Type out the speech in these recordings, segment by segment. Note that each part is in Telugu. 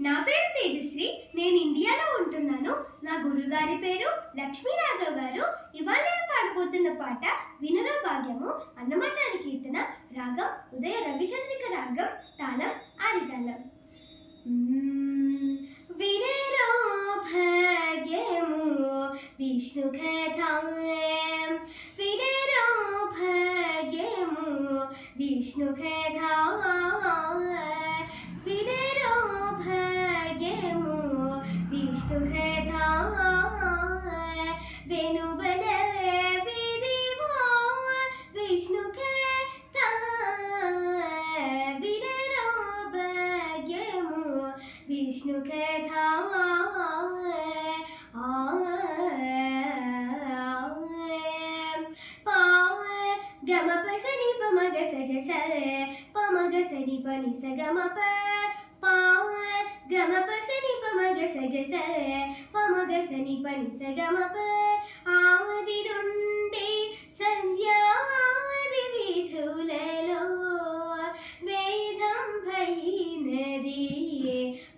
నా పేరు తేజశ్రీ. నేను ఇండియాలో ఉంటున్నాను. నా గురుగారి పేరు లక్ష్మీ రాఘవ్ గారు. ఇవాళ నేను పాడబోతున్న పాట వినరో భాగ్యము. అన్నమాచారి కీర్తన. రాగం ఉదయ రవిచంద్రిక రాగం. తాళం ఆదితాళం. వినరో భాగ్యము విష్ణు కథాం. వినరో భాగ్యము విష్ణు కథాం. వినరో భాగ్యము విష్ణు కథాం. వెనుబల విధివో విష్ణు కథాం. వినరో భాగ్యము విష్ణు కథాం. గమ పసని పమగ సగస పమగ సని పని సగమప పావ. గమ పసని పమగ సగస పమగ సని పని సగమప. ఆది నుండి సంధ్యాది విధులలో వేదం భైనది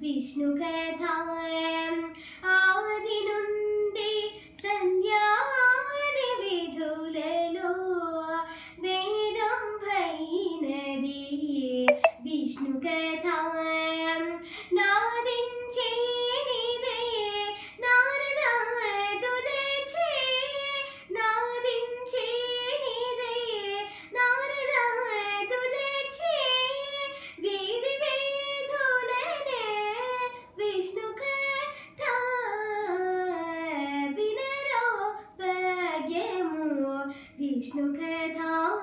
విష్ణు కథాం. ఆది నుండి సంధ్యాది విధులలో వేదం భైనది విష్ణు కథాం. నాదించేనిదే నారదాదులచే. నాదించేనిదే నారదాదులచే. వేది వేదులనే విష్ణు కథాం. వినరో భాగ్యము విష్ణు కథాం.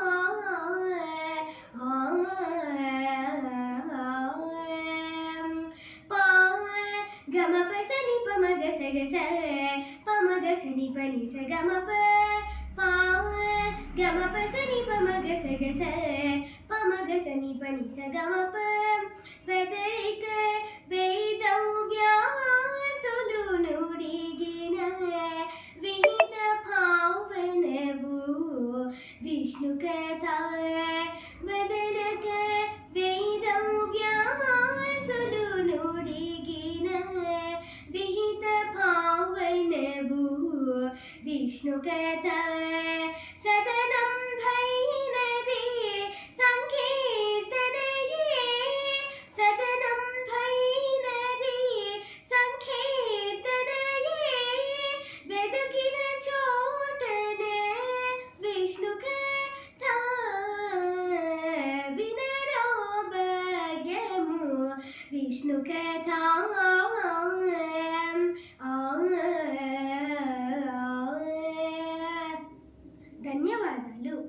గమ పసని పమగ సగస పమగ సని పని సగమప పావ. గమ పసని పమగ సగస పమగ సని పని సగమప. వెదరిక వేదవ్యాసులు నుడిగిన విహిత భావనవు విష్ణు కథాం. బదలక వేదవ్యాసులు నుడిగిన విహిత భావనవు విష్ణు కథాం. సదనం భైనది సంకీర్తనయే. సదనం భైనది సంకీర్తనయే. వెదకిన చోటనే విష్ణు కథాం. వినరో భాగ్యము విష్ణు కథాం. ధన్యవాదాలు.